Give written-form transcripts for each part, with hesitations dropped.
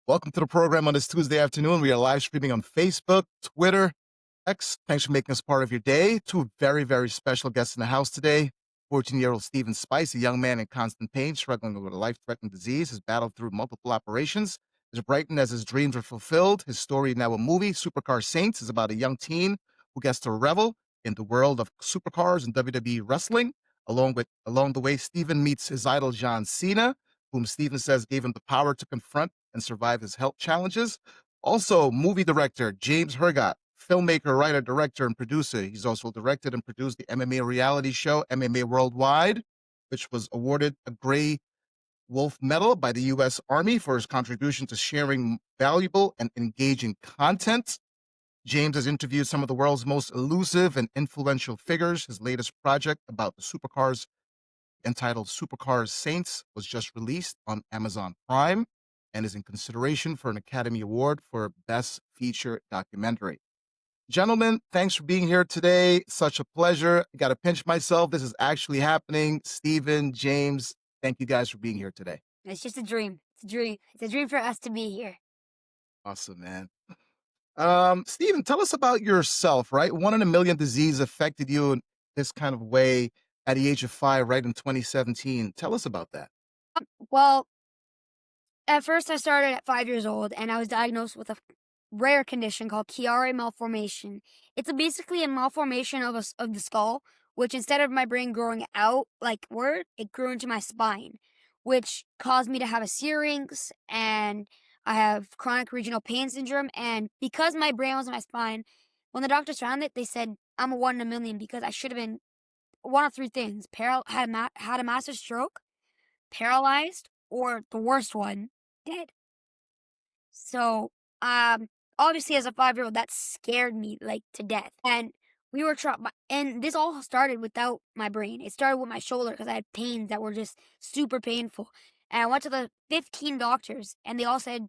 Welcome to the program on this Tuesday afternoon. We are live streaming on Facebook, Twitter, X. Thanks for making us part of your day. Two very, very special guests in the house today. 14-year-old Stephen Spice, a young man in constant pain, struggling with a life-threatening disease, has battled through multiple operations, has brightened as his dreams are fulfilled. His story, now a movie, Supercar Saints, is about a young teen who gets to revel in the world of supercars and WWE wrestling. Along the way, Stephen meets his idol John Cena, whom Stephen says gave him the power to confront and survive his health challenges. Also, movie director James Hergott, filmmaker, writer, director, and producer. He's also directed and produced the MMA reality show MMA Worldwide, which was awarded a Gray Wolf Medal by the U.S. Army for his contribution to sharing valuable and engaging content. James has interviewed some of the world's most elusive and influential figures. His latest project about the supercars, entitled Supercar Saints, was just released on Amazon Prime and is in consideration for an Academy Award for Best Feature Documentary. Gentlemen, thanks for being here today. Such a pleasure. I got to pinch myself. This is actually happening. Stephen, James, thank you guys for being here today. It's just a dream. It's a dream. It's a dream for us to be here. Awesome, man. Stephen, tell us about yourself, right? One in a million disease affected you in this kind of way at the age of 5, right in 2017. Tell us about that. Well, at first I started at 5 years old, and I was diagnosed with a rare condition called Chiari malformation. It's basically a malformation of the skull, which instead of my brain growing out like word, it grew into my spine, which caused me to have a syrinx, and I have chronic regional pain syndrome. And because my brain was in my spine, when the doctors found it, they said I'm a 1 in a million because I should have been one of three things: had a massive stroke, paralyzed, or the worst one, dead. So, obviously, as a 5-year-old, that scared me like to death. And we were trying, and this all started without my brain. It started with my shoulder because I had pains that were just super painful. And I went to the 15 doctors, and they all said,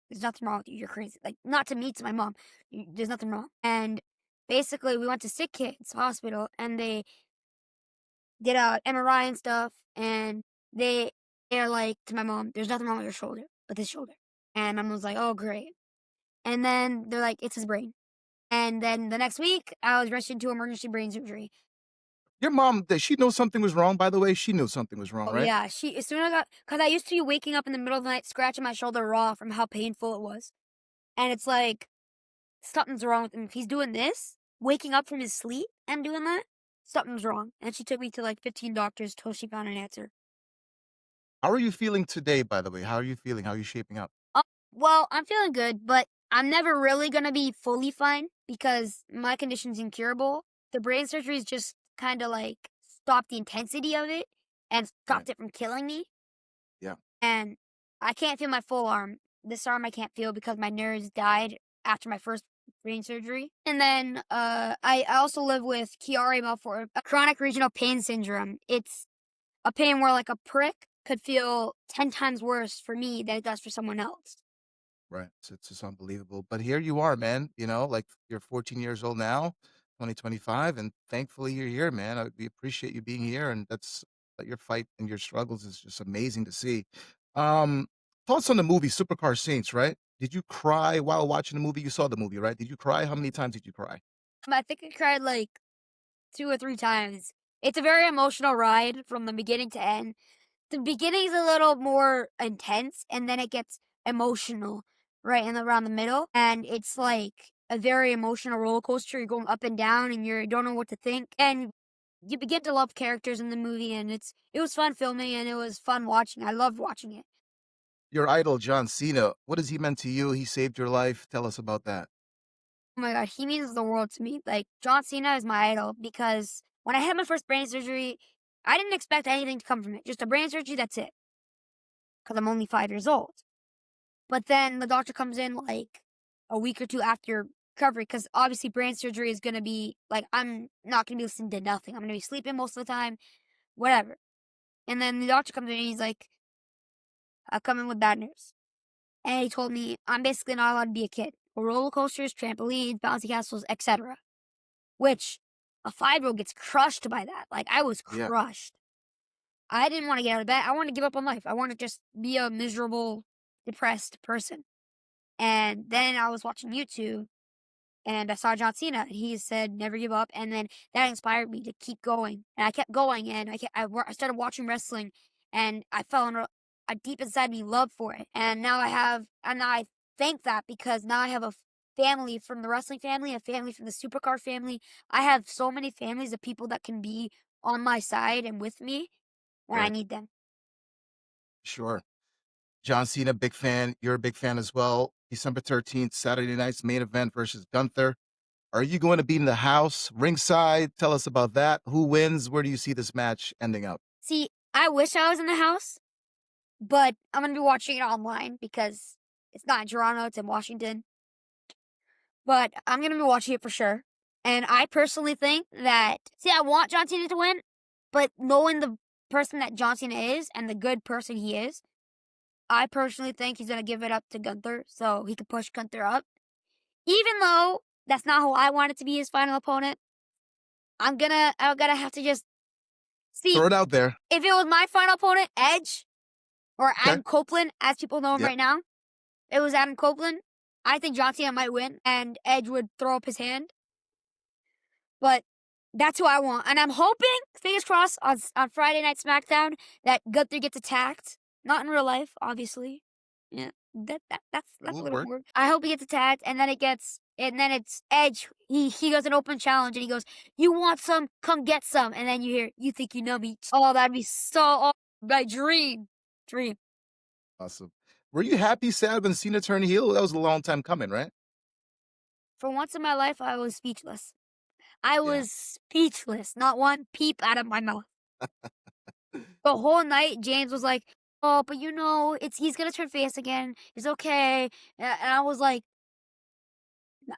"There's nothing wrong with you. You're crazy." Like, not to me, to my mom. There's nothing wrong. And basically, we went to Sick Kids Hospital, and they did a MRI and stuff, and they're like to my mom, "There's nothing wrong with your shoulder, but this shoulder." And my mom was like, "Oh, great." And then they're like, "It's his brain." And then the next week, I was rushed into emergency brain surgery. Your mom, did she know something was wrong, by the way? She knew something was wrong, Oh right? yeah, as soon as because I used to be waking up in the middle of the night, scratching my shoulder raw from how painful it was. And it's like, something's wrong with him. If he's doing this, waking up from his sleep and doing that, something's wrong. And she took me to like 15 doctors till she found an answer. How are you feeling today, by the way? How are you feeling? How are you shaping up? Uh, well, I'm feeling good, but I'm never really gonna be fully fine because my condition's incurable. The brain surgery is just kind of like stopped the intensity of it and Right. stopped it from killing me. Yeah. And I can't feel my full arm. This arm I can't feel because my nerves died after my first brain surgery. And then I also live with Chiari malformation, chronic regional pain syndrome. It's a pain where like a prick could feel 10 times worse for me than it does for someone else. Right. It's just unbelievable. But here you are, man. Like you're 14 years old now, 2025, and thankfully you're here, man. We appreciate you being here, and that your fight and your struggles is just amazing to see. Um, Thoughts on the movie Supercar Saints, right? Did you cry while watching the movie? You saw the movie, right? Did you cry? How many times did you cry? I think I cried like 2 or 3 times. It's a very emotional ride from the beginning to end. The beginning's a little more intense, and then it gets emotional right in around the middle, and it's like a very emotional roller coaster. You're going up and down, and you don't know what to think, and you begin to love characters in the movie, and it was fun filming, and it was fun watching. I loved watching it. Your idol, John Cena, what has he meant to you? He saved your life. Tell us about that. Oh my god, he means the world to me. Like, John Cena is my idol because when I had my first brain surgery, I didn't expect anything to come from it. Just a brain surgery, that's it. Because I'm only 5 years old. But then the doctor comes in like a week or two after your recovery, because obviously brain surgery is gonna be like, I'm not gonna be listening to nothing. I'm gonna be sleeping most of the time, whatever. And then the doctor comes in and he's like, "I've come in with bad news." And he told me I'm basically not allowed to be a kid. Roller coasters, trampolines, bouncy castles, etc. Which a 5-year-old gets crushed by that. Like, I was Yeah. crushed. I didn't want to get out of bed. I wanted to give up on life. I wanted to just be a miserable depressed person. And then I was watching YouTube and I saw John Cena, and he said, "Never give up," and then that inspired me to keep going, and I kept going, and I started watching wrestling, and I fell in a deep inside me love for it, and now I thank that because now I have a family from the wrestling family, a family from the supercar family. I have so many families of people that can be on my side and with me when I Right. need them. Sure. John Cena, big fan. You're a big fan as well. December 13th, Saturday night's main event versus Gunther. Are you going to be in the house, ringside? Tell us about that. Who wins? Where do you see this match ending up? See, I wish I was in the house, but I'm gonna be watching it online because it's not in Toronto, it's in Washington. But I'm gonna be watching it for sure. And I personally think that see, I want John Cena to win, but knowing the person that John Cena is and the good person he is, I personally think he's gonna give it up to Gunther so he can push Gunther up. Even though that's not who I want it to be his final opponent, I'm gonna have to just see Throw it out there. if it was my final opponent, Edge or Okay. Adam Copeland, as people know him Yep. right now. It was Adam Copeland. I think John Cena might win and Edge would throw up his hand. But that's who I want, and I'm hoping, fingers crossed, on Friday Night SmackDown that Gunther gets attacked. Not in real life, obviously. Yeah, that's a Will little work. weird. I hope he gets attacked, and then it's Edge. He does an open challenge, and he goes, "You want some? Come get some." And then you hear, "You think you know me?" Oh, that'd be so. Oh, my dream. Awesome. Were you happy, sad when Cena turned heel? That was a long time coming, right? For once in my life, I was speechless. I Yeah. was speechless. Not one peep out of my mouth. The whole night, James was like, "Oh, but it's he's gonna turn face again. It's okay." And I was like,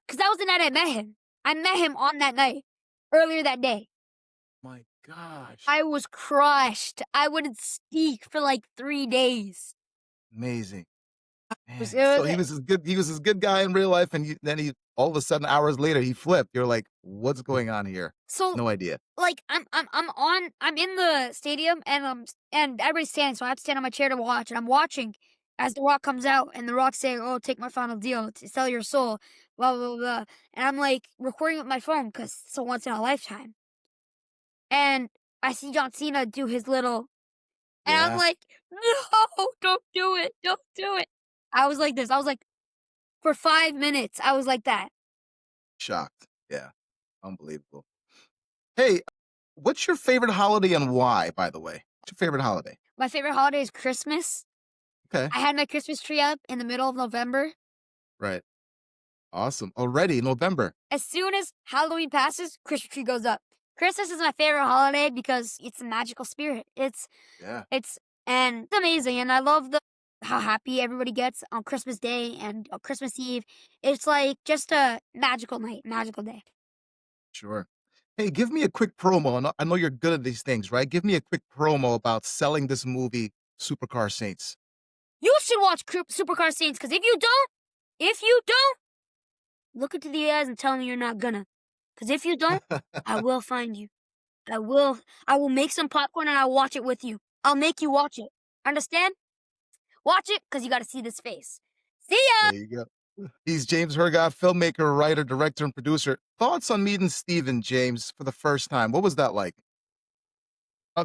"Cause that was the night I met him. I met him on that night, earlier that day. My gosh. I was crushed. I wouldn't speak for like 3 days. Amazing. It was, Man. it So was he it. was this good he was this good guy in real life, and then he all of a sudden hours later he flipped. You're like, what's going on here? So No idea. like I'm in the stadium and everybody's standing, so I have to stand on my chair to watch, and I'm watching as The Rock comes out and The Rock's saying, "Oh, take my final deal to sell your soul," blah blah blah. And I'm like recording with my phone because it's a once in a lifetime. And I see John Cena do his little and I'm Yeah. like, "No, don't do it. Don't do it." I was like this. I was like for 5 minutes, I was like that. Shocked. Yeah. Unbelievable. Hey, what's your favorite holiday and why, by the way? What's your favorite holiday? My favorite holiday is Christmas. Okay. I had my Christmas tree up in the middle of November. Right. Awesome. Already November. As soon as Halloween passes, Christmas tree goes up. Christmas is my favorite holiday because it's a magical spirit. Yeah. It's and it's amazing, and I love the how happy everybody gets on Christmas Day and on Christmas Eve. It's like just a magical night, magical day. Sure. Hey, give me a quick promo. I know you're good at these things, right? Give me a quick promo about selling this movie, Supercar Saints. You should watch Supercar Saints because if you don't, look into the eyes and tell me you're not gonna. Because if you don't, I will find you. I will. I will make some popcorn and I'll watch it with you. I'll make you watch it. Understand? Watch it because you got to see this face. See ya. There you go. He's James Hergott, filmmaker, writer, director, and producer. Thoughts on meeting Stephen James for the first time? What was that like?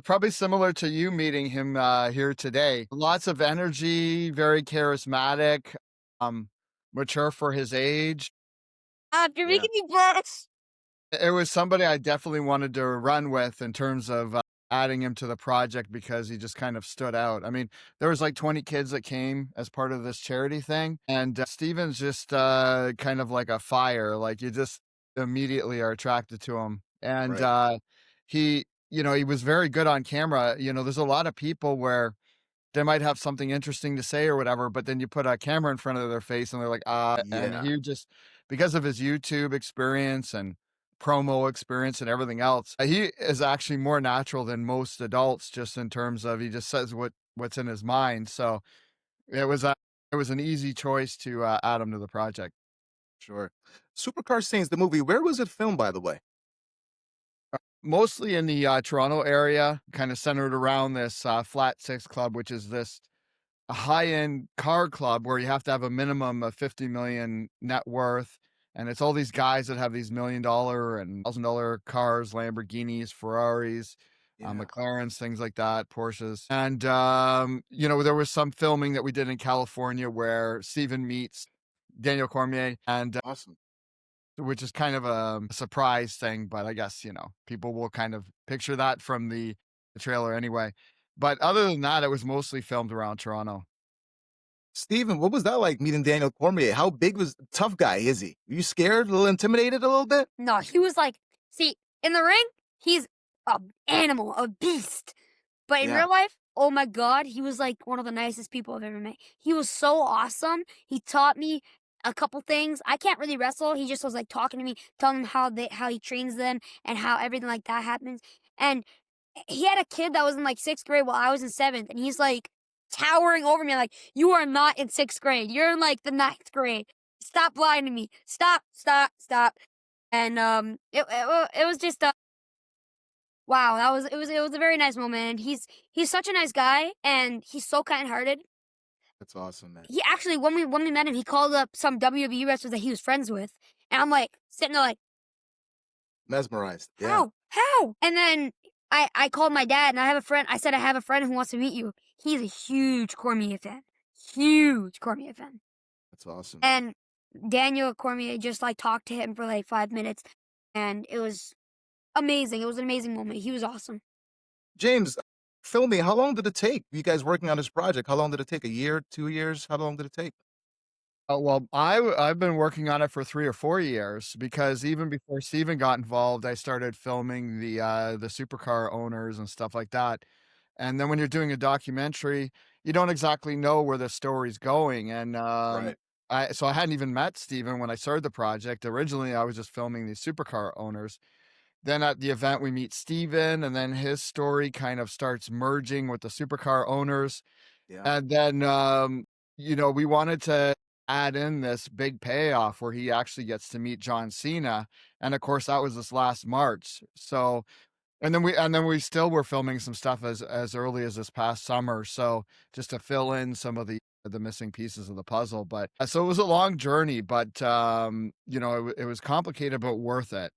Probably similar to you meeting him here today. Lots of energy, very charismatic, um, mature for his age. You're Yeah, making me blush. It was somebody I definitely wanted to run with in terms of adding him to the project because he just kind of stood out. I mean, there was like 20 kids that came as part of this charity thing, and Steven's just kind of like a fire. Like you just immediately are attracted to him, and right. he was very good on camera. There's a lot of people where they might have something interesting to say or whatever, but then you put a camera in front of their face and they're like, and Yeah, he just, because of his YouTube experience and promo experience and everything else, he is actually more natural than most adults, just in terms of he just says what's in his mind. So it was an easy choice to add him to the project. sure. Supercar Saints, the movie, where was it filmed, by the way? Mostly in the Toronto area, kind of centered around this Flat Six Club, which is this a high-end car club where you have to have a minimum of 50 million net worth. And it's all these guys that have these $1 million and $1,000 cars, Lamborghinis, Ferraris, Yeah. McLarens, things like that, Porsches. And, there was some filming that we did in California where Steven meets Daniel Cormier, and Awesome. which is kind of a surprise thing, but I guess, people will kind of picture that from the trailer anyway. But other than that, it was mostly filmed around Toronto. Steven, what was that like meeting Daniel Cormier? How big was tough guy is he? Were you scared, a little intimidated a little bit? No, he was like, see, in the ring, he's a animal, a beast. But in Yeah. real life, oh my God, he was like one of the nicest people I've ever met. He was so awesome. He taught me a couple things. I can't really wrestle. He just was like talking to me, telling me how he trains them and how everything like that happens. And he had a kid that was in like 6th grade while I was in 7th, and he's like towering over me, like, "You are not in 6th grade. You're in like the 9th grade. Stop lying to me. Stop, stop, stop." And it was just wow, it was a very nice moment. And he's such a nice guy, and he's so kind hearted. That's awesome, man. He actually, when we met him, he called up some WWE wrestlers that he was friends with, and I'm like sitting there like, Mesmerized. Yeah. how? And then I called my dad, and I have a friend. I said, I have a friend who wants to meet you. He's a huge Cormier fan, huge Cormier fan. That's awesome. And Daniel Cormier just like talked to him for like 5 minutes, and it was amazing. It was an amazing moment. He was awesome. James, filming, how long did it take? You guys working on this project? How long did it take? A year, 2 years? How long did it take? Well, I've been working on it for 3 or 4 years because even before Steven got involved, I started filming the supercar owners and stuff like that. And then when you're doing a documentary, you don't exactly know where the story's going. And Right. I hadn't even met Steven when I started the project. Originally, I was just filming these supercar owners. Then at the event, we meet Steven, and then his story kind of starts merging with the supercar owners. Yeah. And then, we wanted to add in this big payoff where he actually gets to meet John Cena. And of course, that was this last March. So, and then we still were filming some stuff as early as this past summer. So just to fill in some of the missing pieces of the puzzle. But so it was a long journey, but it was complicated, but worth it.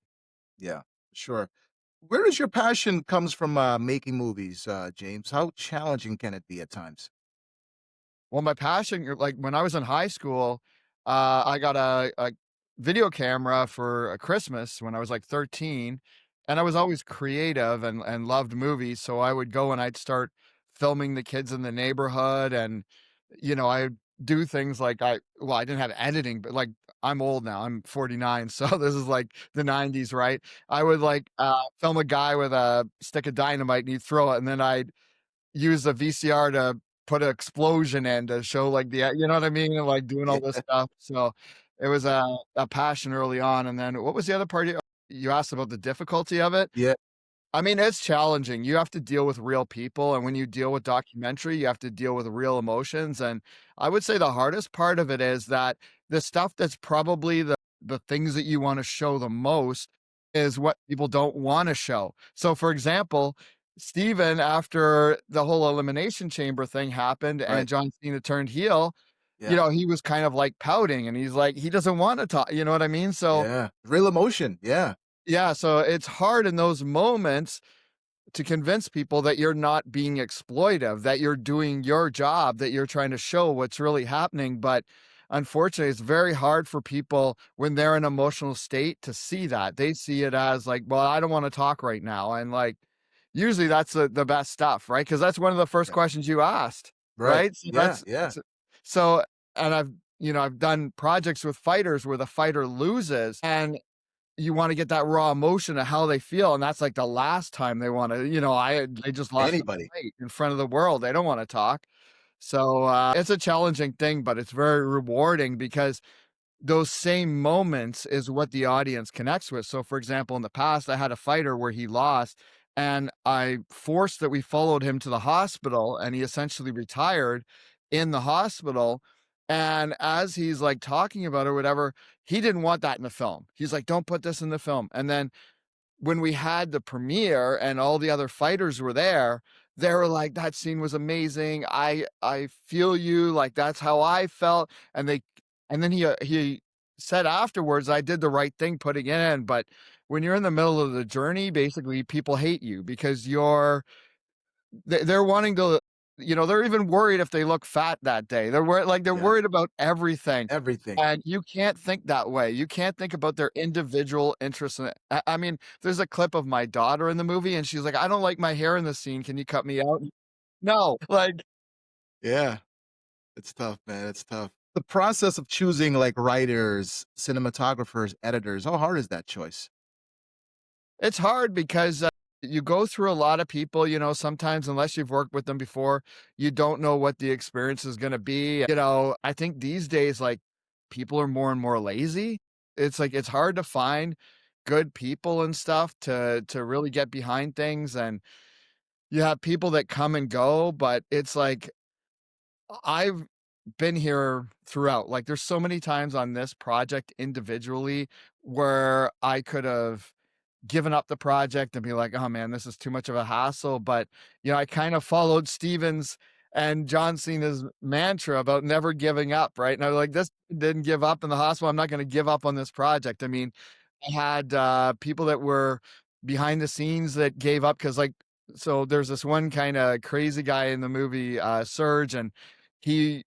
Yeah. Sure. Where does your passion comes from making movies, James? How challenging can it be at times? Well, my passion, like when I was in high school, I got a video camera for a Christmas when I was like 13, and I was always creative and loved movies. So I would go and I'd start filming the kids in the neighborhood, and I do things like I didn't have editing, but like I'm old now, I'm 49, so this is like the 90s, right? I would like film a guy with a stick of dynamite and he'd throw it, and then I'd use the VCR to put an explosion in to show like you know what I mean? And like doing all this Yeah. stuff. So it was a passion early on. And then what was the other part you asked about the difficulty of it? Yeah. I mean, it's challenging. You have to deal with real people, and when you deal with documentary, you have to deal with real emotions. And I would say the hardest part of it is that the stuff that's probably the things that you want to show the most is what people don't want to show. So, for example, Steven, after the whole elimination chamber thing happened Right. and John Cena turned heel, Yeah. he was kind of like pouting, and he's like, he doesn't want to talk. You know what I mean? So, Yeah. Real emotion. Yeah. yeah, so it's hard in those moments to convince people that you're not being exploitive, that you're doing your job, that you're trying to show what's really happening. But unfortunately, it's very hard for people when they're in an emotional state to see that. They see it as like, well, I don't want to talk right now. And like, usually that's the best stuff, right? Because that's one of the first Yeah. questions you asked, Right. right? So Yeah. Yeah. so, and I've done projects with fighters where the fighter loses, and you wanna get that raw emotion of how they feel, and that's, like, the last time they wanna they just lost the Anybody. fight in front of the world, they don't wanna talk. So, it's a challenging thing, but it's very rewarding because those same moments is what the audience connects with. So, for example, in the past, I had a fighter where he lost, and I forced that we followed him to the hospital, and he essentially retired in the hospital. And as he's like talking about it or whatever, he didn't want that in the film. He's like, don't put this in the film. And then when we had the premiere and all the other fighters were there, they were like, "That scene was amazing. I feel you, like, that's how I felt." And then he said afterwards, "I did the right thing putting it in," but when you're in the middle of the journey, basically, people hate you because they're wanting to, they're even worried if they look fat that day. They're Yeah, worried about everything, everything. and you can't think that way. You can't think about their individual interests in it. I mean, there's a clip of my daughter in the movie, and she's like, "I don't like my hair in this scene. Can you cut me out?" No, like, Yeah, it's tough, man. It's tough. The process of choosing like writers, cinematographers, editors, how hard is that choice? it's hard because, you go through a lot of people, sometimes unless you've worked with them before, you don't know what the experience is gonna be. I think these days, like, people are more and more lazy. It's like, it's hard to find good people and stuff to really get behind things, and you have people that come and go, but it's like, I've been here throughout. Like, there's so many times on this project individually where I could have given up the project and be like, "Oh man, this is too much of a hassle." But, I kind of followed Steven's and John Cena's mantra about never giving up, right? And I was like, this didn't give up in the hospital. I'm not going to give up on this project. I mean, I had people that were behind the scenes that gave up because, like, so there's this one kind of crazy guy in the movie, Surge, and he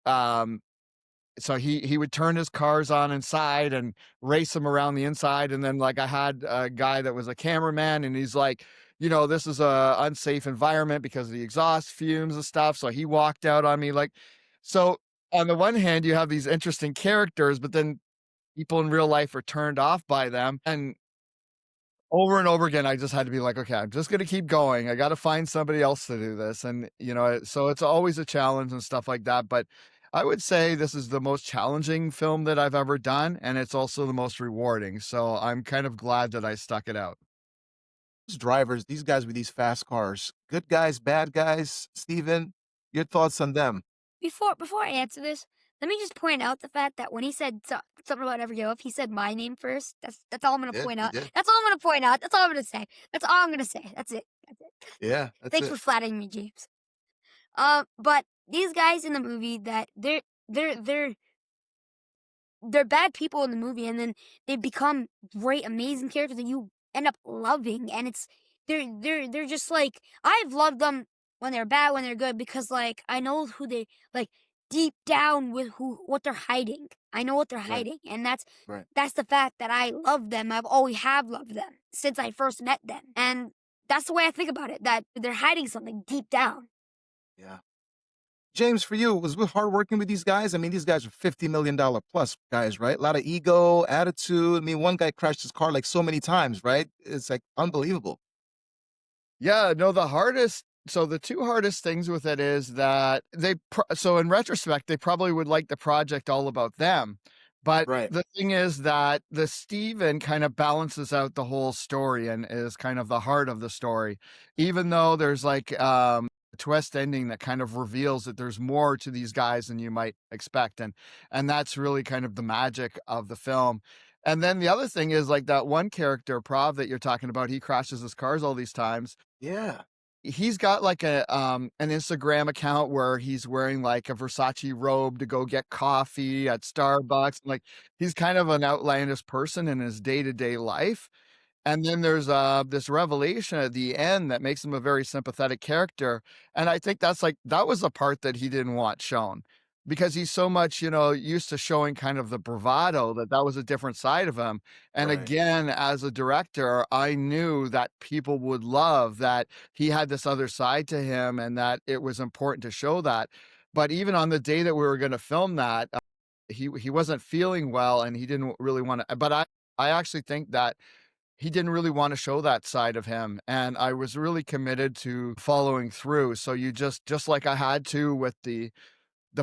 so he would turn his cars on inside and race them around the inside, and then, like, I had a guy that was a cameraman, and he's like, "This is a unsafe environment because of the exhaust fumes and stuff," so he walked out on me, like, so on the one hand, you have these interesting characters, but then people in real life are turned off by them, and over and over again, I just had to be like, "Okay, I'm just gonna keep going. I gotta find somebody else to do this," and, so it's always a challenge and stuff like that, but I would say this is the most challenging film that I've ever done, and it's also the most rewarding, so I'm kind of glad that I stuck it out. These drivers, these guys with these fast cars, good guys, bad guys, Steven, your thoughts on them? Before I answer this, let me just point out the fact that when he said something about never give up, he said my name first. That's all I'm gonna point He out. did. That's all I'm gonna point out. That's all I'm gonna say. That's all I'm gonna say. That's it. That's it. Yeah, that's Thanks it. for flattering me, James. But these guys in the movie that they're they're they're bad people in the movie, and then they become great, amazing characters that you end up loving. And they're just like I've loved them when they're bad, when they're good, because like I know who they like deep down with who what they're hiding. I know what they're Right, hiding, and that's right. that's the fact that I love them. I've always have loved them since I first met them, and that's the way I think about it. That they're hiding something deep down. Yeah. James, for you, was it hard working with these guys? I mean, these guys are $50 million plus guys, right? A lot of ego, attitude. I mean, one guy crashed his car like so many times, right? It's like unbelievable. Yeah, no, the 2 hardest things with it is that so in retrospect, they probably would like the project all about them, but Right, the thing is that the Steven kind of balances out the whole story and is kind of the heart of the story, even though there's, like, a twist ending that kind of reveals that there's more to these guys than you might expect, and that's really kind of the magic of the film. And then the other thing is, like, that one character, Prav, that you're talking about, he crashes his cars all these times. yeah, He's got, like, an Instagram account where he's wearing, like, a Versace robe to go get coffee at Starbucks, like, he's kind of an outlandish person in his day-to-day life, and then there's, this revelation at the end that makes him a very sympathetic character, and I think that was the part that he didn't want shown, because he's so much, used to showing kind of the bravado that was a different side of him, and right. again, as a director, I knew that people would love that he had this other side to him and that it was important to show that, but even on the day that we were gonna film that, he wasn't feeling well, and he didn't really wanna, but I actually think that he didn't really wanna show that side of him, and I was really committed to following through, so you just like I had to with the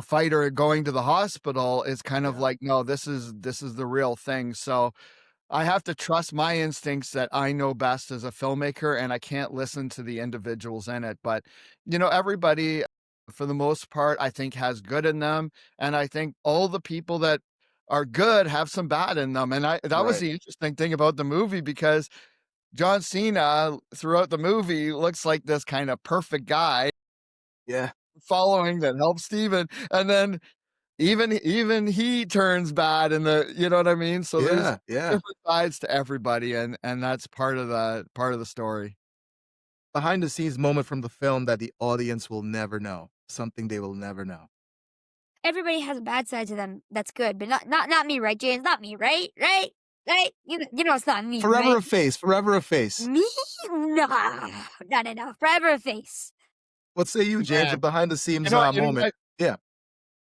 fighter going to the hospital is kind of Yeah, like, "No, this is the real thing," so I have to trust my instincts that I know best as a filmmaker, and I can't listen to the individuals in it, but, everybody, for the most part, I think has good in them, and I think all the people that are good have some bad in them, and that was right. the interesting thing about the movie because John Cena throughout the movie looks like this kind of perfect guy Yeah. following that helps Steven, and then even he turns bad in the, you know what I mean? So there's Yeah. Yeah. different sides to everybody, and that's part of the story. Behind the scenes moment from the film that the audience will never know. Something they will never know. Everybody has a bad side to them that's good, but not me, right, James? Not me, right? Right? Right? You know it's not me, Forever right? a face, forever a face. Me? Nah. No, no, no. Forever a face. What say you, James? A Man, behind the you scenes know what you know moment. what? Yeah.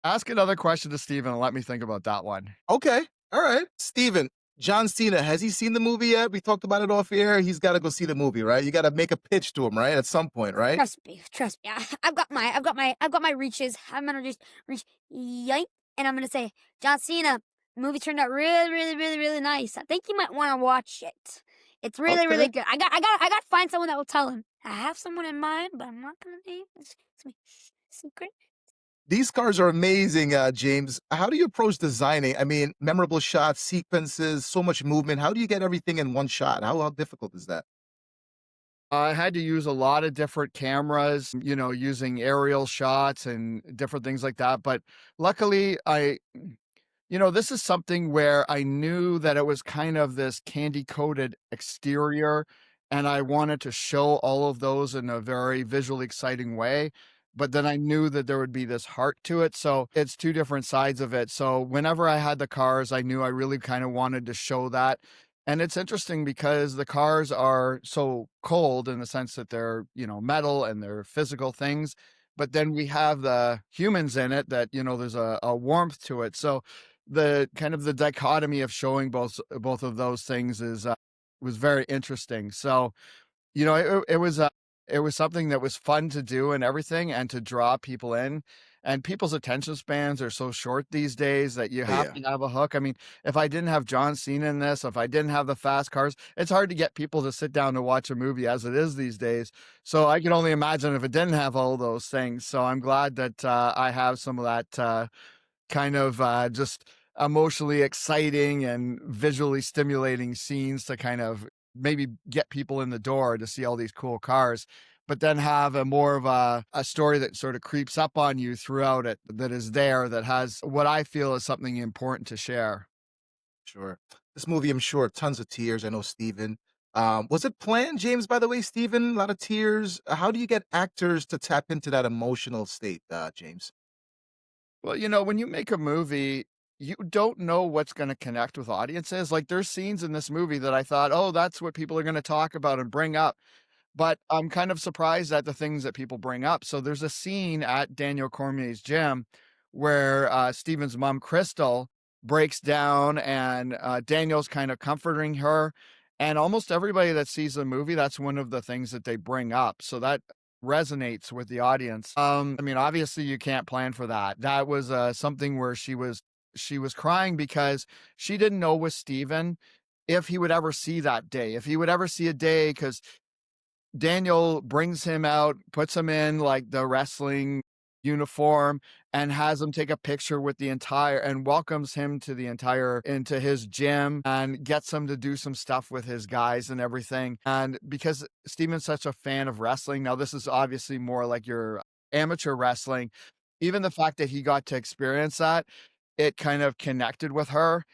Ask another question to Steven and let me think about that one. Okay. All right. Steven, John Cena, has he seen the movie yet? We talked about it off air. He's got to go see the movie, right? You got to make a pitch to him, right? At some point, right? Trust me. Trust me. I've got my reaches. I'm gonna just reach yank, and I'm gonna say, John Cena. The movie turned out really, really, really, really nice. I think you might want to watch it. It's really, really Okay. good. I got to find someone that will tell him. I have someone in mind, but I'm not gonna name. It's my secret. These cars are amazing, James. How do you approach designing? I mean, memorable shots, sequences, so much movement. How do you get everything in one shot? How difficult is that? I had to use a lot of different cameras, using aerial shots and different things like that, but luckily, this is something where I knew that it was kind of this candy coated exterior, and I wanted to show all of those in a very visually exciting way. But then I knew that there would be this heart to it. So it's two different sides of it. So whenever I had the cars, I knew I really kind of wanted to show that. And it's interesting because the cars are so cold in the sense that they're, metal and they're physical things. But then we have the humans in it that, there's a warmth to it. So the kind of the dichotomy of showing both of those things was very interesting. So, it was something that was fun to do and everything and to draw people in. And people's attention spans are so short these days that you Oh, have yeah. to have a hook. I mean, if I didn't have John Cena in this, if I didn't have the fast cars, it's hard to get people to sit down to watch a movie as it is these days. So I can only imagine if it didn't have all those things. So I'm glad that I have some of that kind of just emotionally exciting and visually stimulating scenes to kind of maybe get people in the door to see all these cool cars, but then have a more of a story that sort of creeps up on you throughout it, that is there, that has what I feel is something important to share. Sure. This movie, I'm sure, tons of tears. I know Steven. Was it planned, James, by the way, Steven? A lot of tears. How do you get actors to tap into that emotional state, James? Well, when you make a movie, you don't know what's going to connect with audiences. Like there's scenes in this movie that I thought, oh, that's what people are going to talk about and bring up. But I'm kind of surprised at the things that people bring up. So there's a scene at Daniel Cormier's gym where Steven's mom, Crystal, breaks down and Daniel's kind of comforting her. And almost everybody that sees the movie, that's one of the things that they bring up. So that resonates with the audience. I mean, obviously you can't plan for that. That was something where she was crying because she didn't know with Steven if he would ever see that day, if he would ever see a day, because Daniel brings him out, puts him in like the wrestling uniform and has him take a picture with the entire and welcomes him to the entire into his gym and gets him to do some stuff with his guys and everything. And because Steven's such a fan of wrestling, now this is obviously more like your amateur wrestling, even the fact that he got to experience that, it kind of connected with her.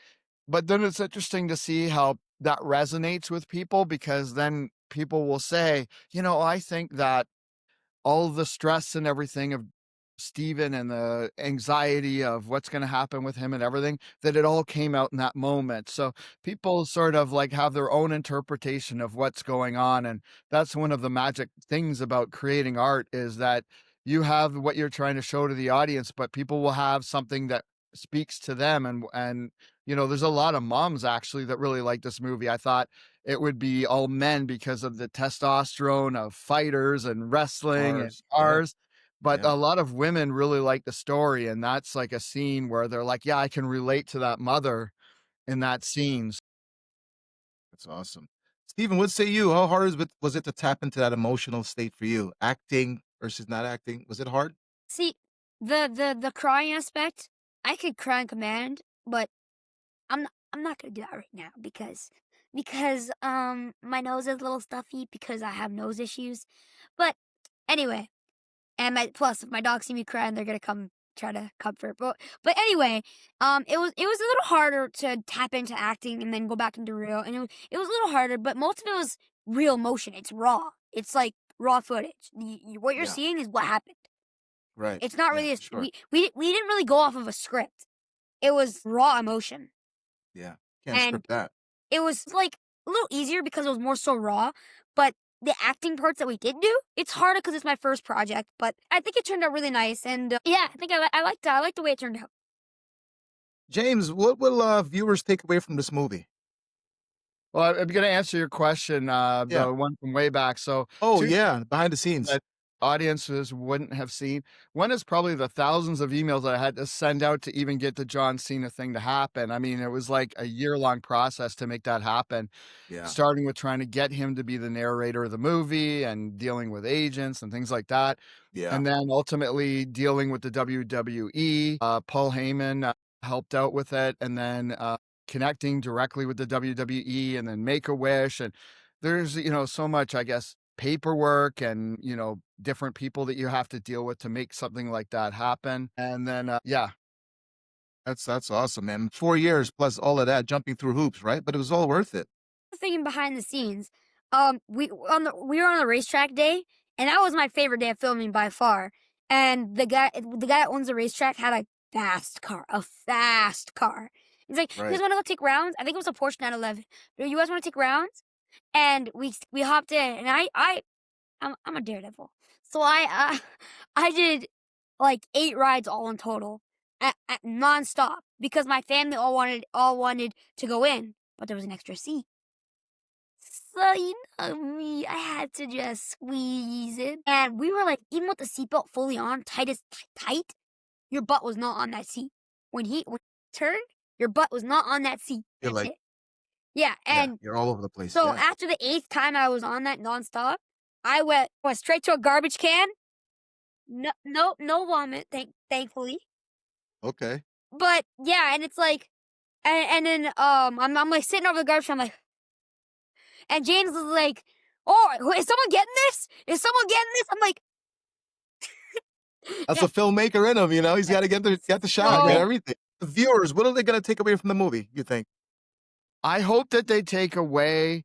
But then it's interesting to see how that resonates with people because then people will say, I think that all the stress and everything of Steven and the anxiety of what's going to happen with him and everything, that it all came out in that moment. So people sort of like have their own interpretation of what's going on. And that's one of the magic things about creating art is that you have what you're trying to show to the audience, but people will have something that speaks to them. And, there's a lot of moms actually that really like this movie. I thought it would be all men because of the testosterone of fighters and wrestling and Cars. Yeah. cars. But Yeah. a lot of women really like the story. And that's like a scene where they're like, yeah, I can relate to that mother in that scene. That's awesome. Steven, what say you? How hard was it to tap into that emotional state for you? Acting versus not acting. Was it hard? See, the crying aspect, I could cry on command, but I'm not gonna do that right now because because my nose is a little stuffy because I have nose issues. But anyway, and plus if my dogs see me crying, they're gonna come try to comfort. But anyway, it was a little harder to tap into acting and then go back into real, and it was a little harder, but most of it was real emotion. It's raw. It's like raw footage. What you're Yeah. seeing is what happened. Right. It's not Yeah, really for sure. we didn't really go off of a script. It was raw emotion. Yeah. Can't And script that. it was like a little easier because it was more so raw, but the acting parts that we did do, it's harder because it's my first project, but I think it turned out really nice. And yeah, I think I liked the way it turned out. James, what will viewers take away from this movie? Well, I'm gonna answer your question, Yeah. the one from way back. So Oh, 2 yeah. Behind the scenes. that audiences wouldn't have seen. One is probably the thousands of emails that I had to send out to even get the John Cena thing to happen. I mean, it was like a year-long process to make that happen, Yeah. starting with trying to get him to be the narrator of the movie and dealing with agents and things like that. Yeah. And then ultimately dealing with the WWE. Paul Heyman helped out with it, and then connecting directly with the WWE, and then Make-A-Wish. And there's, so much, I guess, paperwork and, different people that you have to deal with to make something like that happen. And then, yeah, That's awesome, man. 4 years plus all of that, jumping through hoops, right? But it was all worth it. Thinking behind the scenes, we were on the racetrack day, and that was my favorite day of filming by far. And the guy that owns the racetrack had a fast car, a fast car. He's like, "You guys Right. want to go take rounds?" I think it was a Porsche 911. You guys want to take rounds? And we hopped in, and I'm a daredevil, so I did like 8 rides all in total at nonstop because my family all wanted to go in, but there was an extra seat. So you know me, I had to just squeeze it, and we were like, even with the seatbelt fully on, tight as tight, your butt was not on that seat. When he turned, your butt was not on that seat. You're That's like, it. Yeah, yeah, and you're all over the place. so Yeah. after the 8th time I was on that nonstop, I went straight to a garbage can. No vomit, thankfully. Okay. But yeah, and it's like, and then I'm like sitting over the garbage can, I'm like, and James is like, "Oh, is someone getting this? Is someone getting this?" I'm like, That's yeah. a filmmaker in him, He's got to get the shot, get So everything. The viewers, what are they going to take away from the movie, you think? I hope that they take away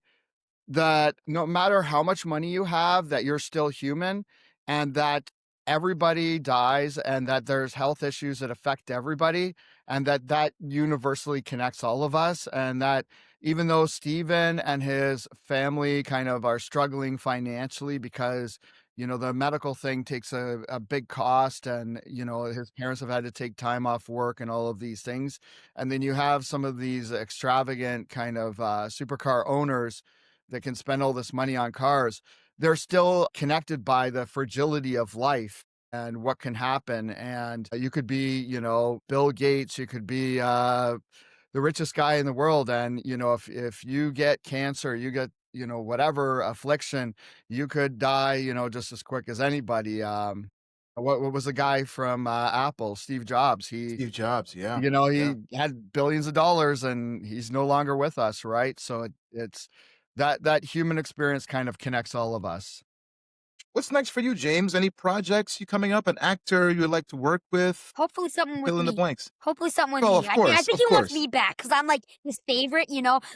that no matter how much money you have, that you're still human, and that everybody dies, and that there's health issues that affect everybody, and that universally connects all of us. And that even though Steven and his family kind of are struggling financially because, the medical thing takes a big cost, and, his parents have had to take time off work and all of these things. And then you have some of these extravagant kind of supercar owners that can spend all this money on cars. They're still connected by the fragility of life and what can happen. And you could be, Bill Gates, you could be the richest guy in the world. And, if you get cancer, you get, whatever affliction, you could die, just as quick as anybody. What was the guy from Apple, Steve Jobs? Steve Jobs, yeah. He Yeah. had billions of dollars and he's no longer with us, right? So it's that human experience kind of connects all of us. What's next for you, James? Any projects you coming up? An actor you would like to work with? hopefully something with Fill in the me. blanks. Hopefully something with Oh, me. of I course, think of he wants course. me back because I'm like his favorite.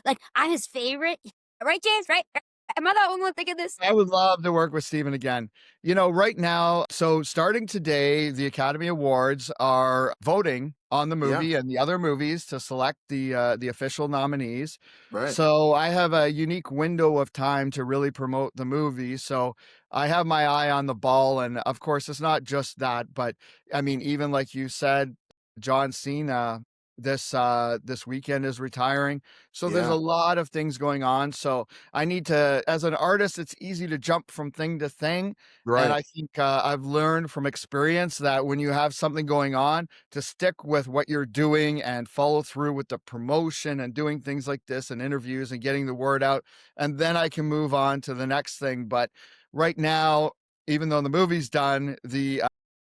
Like I'm his favorite. Right, James? Right? Am I the only one thinking this? I would love to work with Steven again. Right now, so starting today, the Academy Awards are voting on the Yeah, movie and the other movies to select the official nominees. right. So I have a unique window of time to really promote the movie. So I have my eye on the ball, and of course, it's not just that, but I mean, even like you said, John Cena this weekend is retiring. So there's a Yeah, lot of things going on. So I need to, as an artist, it's easy to jump from thing to thing. And right. I think I've learned from experience that when you have something going on, to stick with what you're doing and follow through with the promotion and doing things like this and interviews and getting the word out. And then I can move on to the next thing. But right now, even though the movie's done, the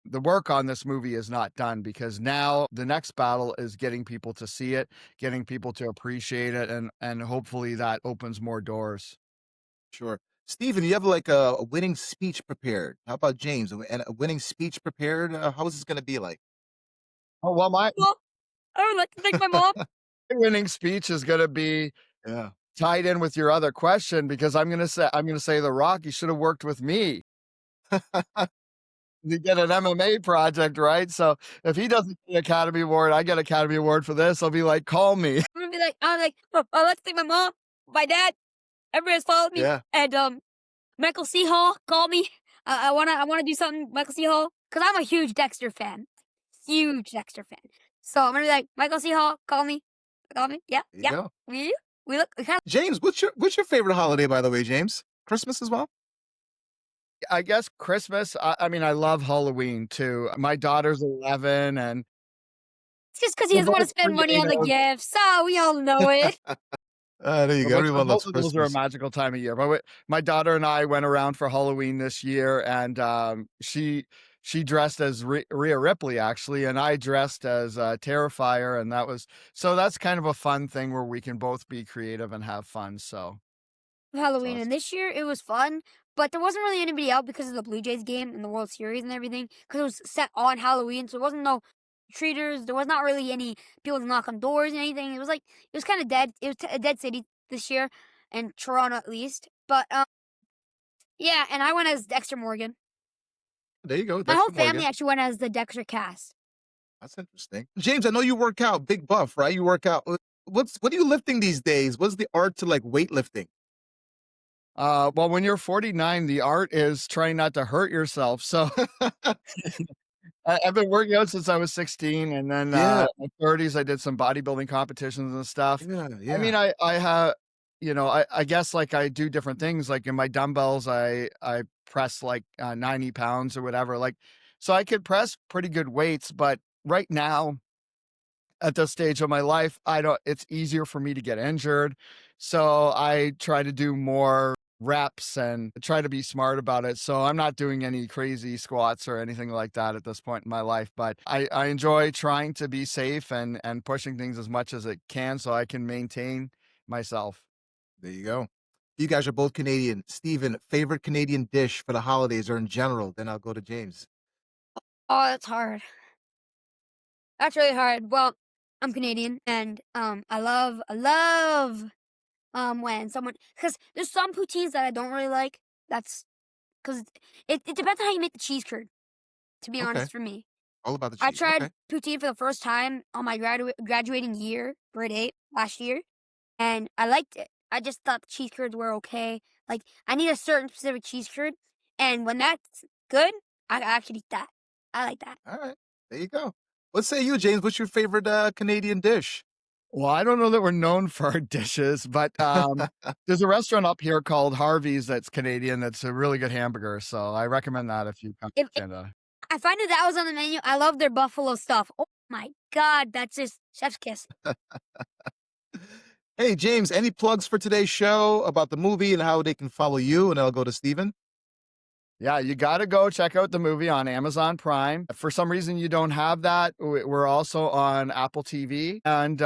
the work on this movie is not done because now the next battle is getting people to see it, getting people to appreciate it, and hopefully that opens more doors. Sure. Steven, you have like a winning speech prepared. How about James? And a winning speech prepared? How is this going to be like? Oh, well, my Well, I would like to thank my mom. winning speech is going to be Yeah. tied in with your other question because I'm going to say The Rock, you should have worked with me to get an MMA project, right? So if he doesn't get an Academy Award, I get Academy Award for this. I'll be like, call me. I'm gonna be like, oh, I'd like to thank my mom, my dad, everybody has followed me, Yeah. and Michael C. Hall called me. I wanna do something, Michael C. Hall, because I'm a huge Dexter fan, huge Dexter fan. So I'm gonna be like, Michael C. Hall, call me, yeah, There you yeah. go. We kind James, what's your favorite holiday, by the way, James? Christmas as well? I guess Christmas, I mean, I love Halloween too. My daughter's 11 and it's just because he we're doesn't want to both spend money on the creative. gifts. So we all know it. There you go. But Everyone loves both of those are a Christmas. magical time of year. But my daughter and I went around for Halloween this year, and she dressed as Rhea Ripley actually, and I dressed as Terrifier, and that's kind of a fun thing where we can both be creative and have fun. So That's Halloween, and awesome. this year it was fun, but there wasn't really anybody out because of the Blue Jays game and the World Series and everything, because it was set on Halloween, so there wasn't no treaters, there was not really any people to knock on doors and anything. It was like, it was kind of dead. It was a dead city this year, in Toronto at least. But yeah, and I went as Dexter Morgan. There you go. My whole Dexter family Morgan. actually went as the Dexter cast. That's interesting. James, I know you work out, big buff, right? You work out. What are you lifting these days? What's the art to like weightlifting? well, when you're 49, the art is trying not to hurt yourself. So I've been working out since I was 16, and then Yeah, in my 30s, I did some bodybuilding competitions and stuff. yeah, I yeah. mean, I have, I guess like I do different things. Like in my dumbbells, I press like 90 pounds or whatever. Like, so I could press pretty good weights, but right now at this stage of my life, I don't, it's easier for me to get injured. So I try to do more reps and try to be smart about it. So I'm not doing any crazy squats or anything like that at this point in my life, but I enjoy trying to be safe and pushing things as much as it can so I can maintain myself. There you go. You guys are both Canadian. Steven, favorite Canadian dish for the holidays or in general? Then I'll go to James. Oh, that's hard. That's really hard. Well, I'm Canadian, and I love when someone, because there's some poutines that I don't really like. That's because it depends on how you make the cheese curd. To be Okay, honest, for me, all about the I cheese. tried Okay, poutine for the first time on my graduating year, grade 8 last year, and I liked it. I just thought the cheese curds were okay. Like, I need a certain specific cheese curd, and when that's good, I actually eat that. I like that. all right. There you go. What say you, James? What's your favorite Canadian dish? Well, I don't know that we're known for our dishes, but there's a restaurant up here called Harvey's that's Canadian. That's a really good hamburger. So I recommend that if you come to If Canada. I find that was on the menu, I love their buffalo stuff. Oh my god, that's just chef's kiss. Hey, James, any plugs for today's show about the movie and how they can follow you? And I'll go to Steven. Yeah, you got to go check out the movie on Amazon Prime. If for some reason you don't have that, we're also on Apple TV and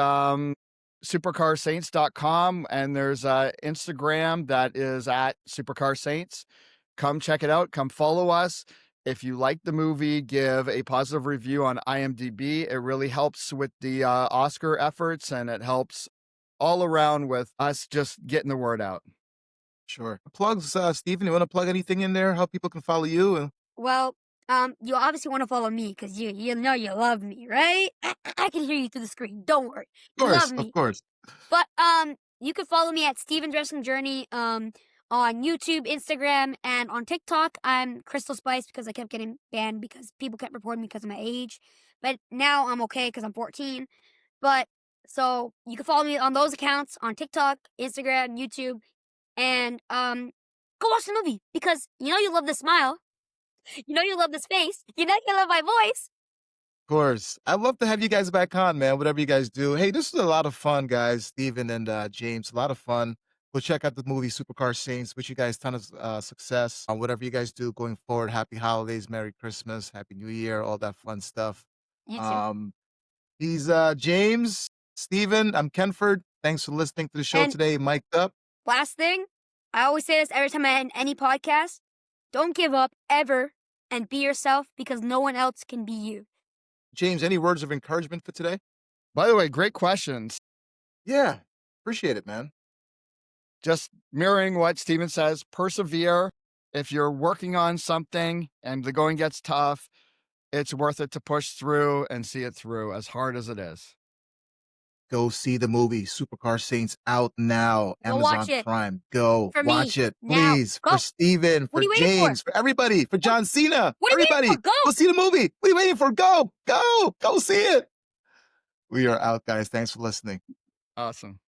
supercarsaints.com. And there's Instagram that is at Supercar Saints. Come check it out. Come follow us. If you like the movie, give a positive review on IMDb. It really helps with the Oscar efforts and it helps all around with us just getting the word out. Sure. Plugs, Steven, you want to plug anything in there? How people can follow you? And Well, you obviously want to follow me because you know you love me, right? I can hear you through the screen. Don't worry, of you love course, of me. course. But you can follow me at Steven Dressing Journey on YouTube, Instagram, and on TikTok. I'm Crystal Spice because I kept getting banned because people kept reporting me because of my age. But now I'm okay because I'm 14. But so you can follow me on those accounts on TikTok, Instagram, YouTube, and go watch the movie because you know you love the smile, you know you love this face, you know you love my voice. Of course. I'd love to have you guys back on, man, whatever you guys do. Hey, this was a lot of fun, guys. Steven and James, a lot of fun. Go check out the movie Supercar Saints. Wish you guys a ton of success on whatever you guys do going forward. Happy holidays, Merry Christmas, Happy New Year, all that fun stuff. You too. He's James, Steven. I'm Kenford. Thanks for listening to the show And- today. Mic'd up. Last thing, I always say this every time I end any podcast. Don't give up ever and be yourself because no one else can be you. James, any words of encouragement for today? By the way, great questions. Yeah, appreciate it, man. Just mirroring what Steven says, persevere. If you're working on something and the going gets tough, it's worth it to push through and see it through as hard as it is. Go see the movie Supercar Saints out now. Go Amazon watch it. Prime. Go For me, watch it, now. please. Go. For Steven, What for are you waiting James, for everybody, for John Cena. What are you Everybody, waiting for? Go. see the movie. What are you waiting for? Go see it. We are out, guys. Thanks for listening. Awesome.